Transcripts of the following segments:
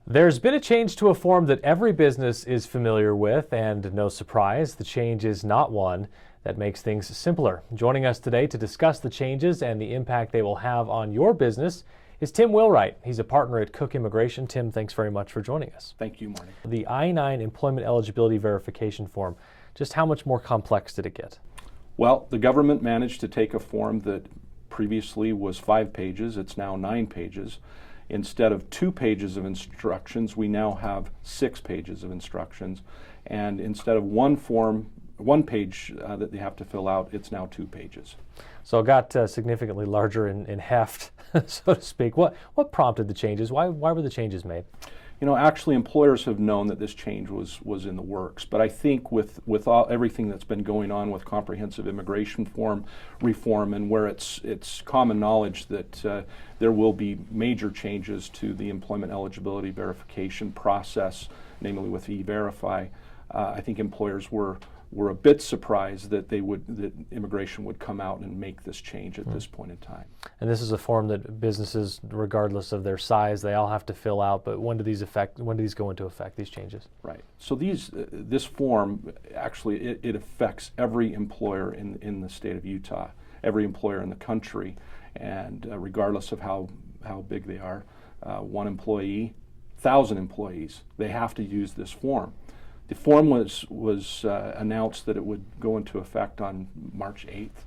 There's been a change to a form that every business is familiar with, and no surprise, the change is not one that makes things simpler. Joining us today to discuss the changes and the impact they will have on your business is Tim Wheelwright. He's a partner at Kuck Immigration. Tim, thanks very much for joining us. Thank you, Marty. The I-9 employment eligibility verification form, just how much more complex did it get? Well, the government managed to take a form that previously was 5 pages, it's now 9 pages. Instead of 2 pages of instructions, we now have 6 pages of instructions. And instead of one page that they have to fill out, it's now 2 pages. So it got significantly larger in heft, so to speak. What prompted the changes? Why were the changes made? You know, actually, employers have known that this change was in the works. But I think with everything that's been going on with comprehensive immigration reform, and where it's common knowledge that there will be major changes to the employment eligibility verification process, namely with E-Verify, I think employers were a bit surprised that immigration would come out and make this change at this point in time. And this is a form that businesses, regardless of their size, they all have to fill out. But when do these go into effect, these changes? Right. So this form, actually, it affects every employer in the state of Utah, every employer in the country, and regardless of how big they are, 1 employee, 1,000 employees, they have to use this form. The form was announced that it would go into effect on March 8th.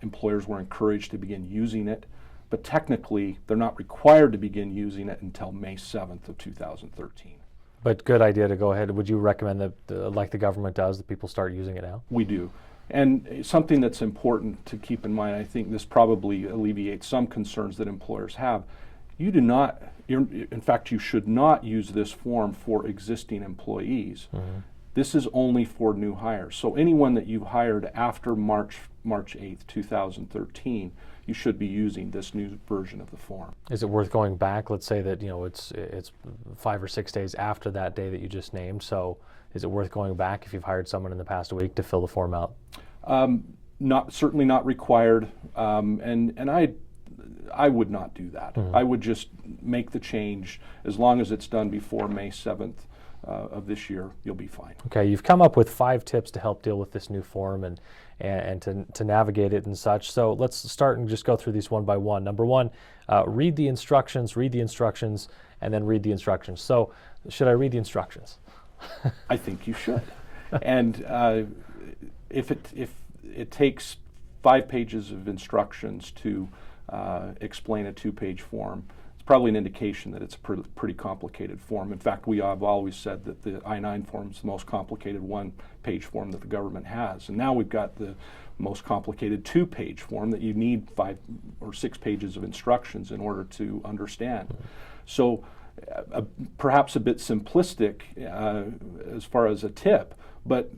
Employers were encouraged to begin using it, but technically they're not required to begin using it until May 7th of 2013. But good idea to go ahead. Would you recommend that, like the government does, that people start using it now? We do. And something that's important to keep in mind, I think this probably alleviates some concerns that employers have. You do not, in fact, you should not use this form for existing employees. Mm-hmm. This is only for new hires. So anyone that you've hired after March 8th, 2013, you should be using this new version of the form. Is it worth going back? Let's say that it's 5 or 6 days after that day that you just named. So is it worth going back if you've hired someone in the past week to fill the form out? Certainly not required, and I would not do that. Mm-hmm. I would just make the change. As long as it's done before May 7th of this year, you'll be fine. Okay, you've come up with 5 tips to help deal with this new form and to navigate it and such. So let's start and just go through these one by one. Number 1, read the instructions, and then read the instructions. So should I read the instructions? I think you should. And if it takes 5 pages of instructions to explain a 2-page form, it's probably an indication that it's a pretty complicated form. In fact, we have always said that the I-9 form is the most complicated 1-page form that the government has. And now we've got the most complicated 2-page form that you need 5 or 6 pages of instructions in order to understand. So perhaps a bit simplistic as far as a tip, but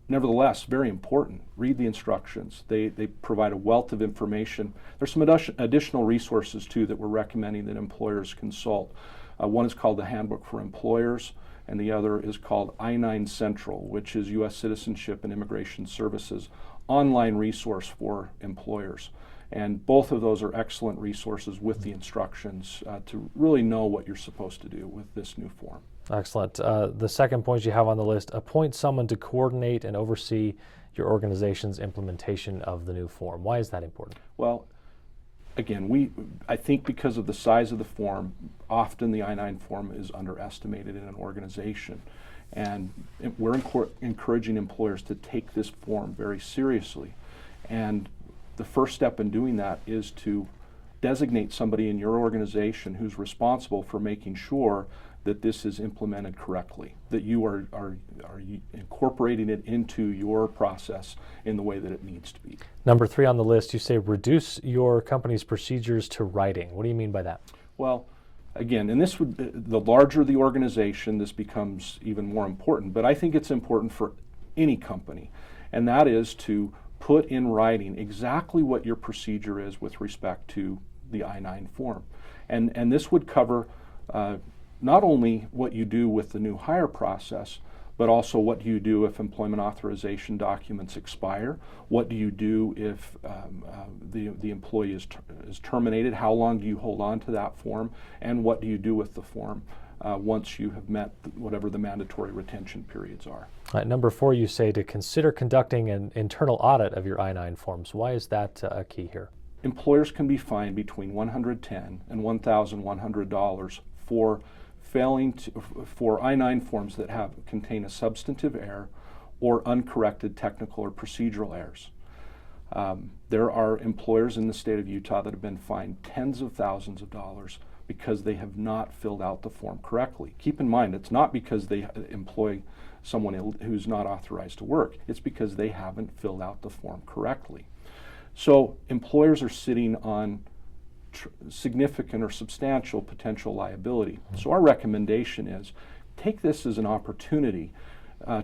nevertheless, very important. Read the instructions. They provide a wealth of information. There's some additional resources, too, that we're recommending that employers consult. One is called the Handbook for Employers, and the other is called I-9 Central, which is U.S. Citizenship and Immigration Services online resource for employers. And both of those are excellent resources with the instructions to really know what you're supposed to do with this new form. Excellent. The second point you have on the list, appoint someone to coordinate and oversee your organization's implementation of the new form. Why is that important? Well, again, I think because of the size of the form, often the I-9 form is underestimated in an organization. And we're encouraging employers to take this form very seriously. And the first step in doing that is to designate somebody in your organization who's responsible for making sure that this is implemented correctly, that you are incorporating it into your process in the way that it needs to be. Number 3 on the list, you say reduce your company's procedures to writing. What do you mean by that? Well, again, and the larger the organization, this becomes even more important, but I think it's important for any company, and that is to put in writing exactly what your procedure is with respect to the I-9 form. And this would cover not only what you do with the new hire process, but also what do you do if employment authorization documents expire? What do you do if the employee is terminated? How long do you hold on to that form? And what do you do with the form once you have met whatever the mandatory retention periods are? Number 4, you say to consider conducting an internal audit of your I-9 forms. Why is that a key here? Employers can be fined between $110 and $1,100 for for I-9 forms that contain a substantive error or uncorrected technical or procedural errors. There are employers in the state of Utah that have been fined tens of thousands of dollars because they have not filled out the form correctly. Keep in mind, it's not because they employ someone who's not authorized to work. It's because they haven't filled out the form correctly. So employers are sitting on significant or substantial potential liability. So our recommendation is take this as an opportunity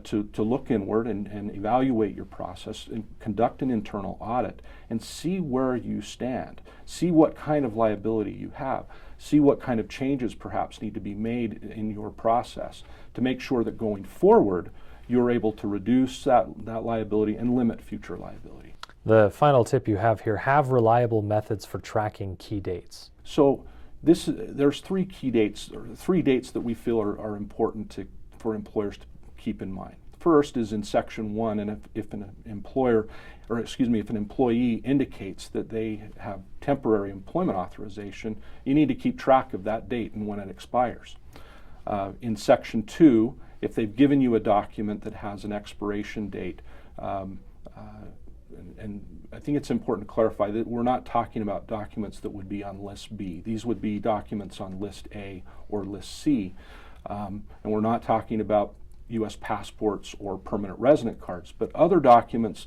to look inward and evaluate your process and conduct an internal audit and see where you stand. See what kind of liability you have. See what kind of changes perhaps need to be made in your process to make sure that going forward you're able to reduce that liability and limit future liability. The final tip you have here, have reliable methods for tracking key dates. So there's 3 key dates, or 3 dates that we feel are important for employers to keep in mind. First is in section 1, and if an employee indicates that they have temporary employment authorization, you need to keep track of that date and when it expires. In section 2, if they've given you a document that has an expiration date, and I think it's important to clarify that we're not talking about documents that would be on list B. These would be documents on list A or list C. And we're not talking about U.S. passports or permanent resident cards, but other documents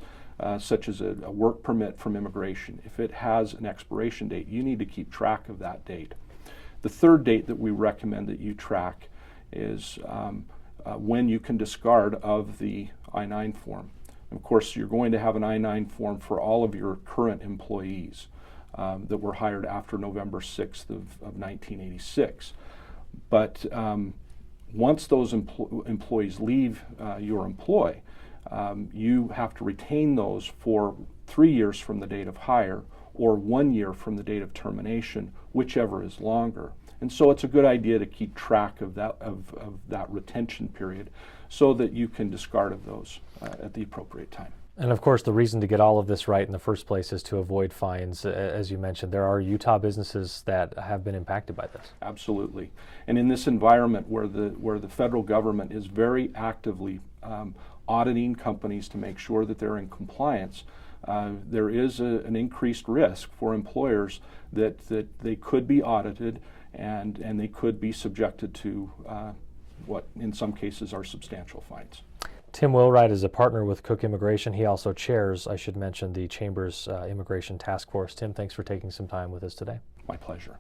such as a work permit from immigration. If it has an expiration date, you need to keep track of that date. The third date that we recommend that you track is when you can discard of the I-9 form. Of course, you're going to have an I-9 form for all of your current employees that were hired after November 6th of 1986. But once those employees leave your employ, you have to retain those for 3 years from the date of hire or 1 year from the date of termination, whichever is longer. And so it's a good idea to keep track of that retention period so that you can discard of those at the appropriate time. And of course, the reason to get all of this right in the first place is to avoid fines. As you mentioned, there are Utah businesses that have been impacted by this. Absolutely. And in this environment where the federal government is very actively auditing companies to make sure that they're in compliance, there is an increased risk for employers that they could be audited and they could be subjected to what in some cases are substantial fines. Tim Wheelwright is a partner with Kuck Immigration. He also chairs, I should mention, the Chamber's Immigration Task Force. Tim, thanks for taking some time with us today. My pleasure.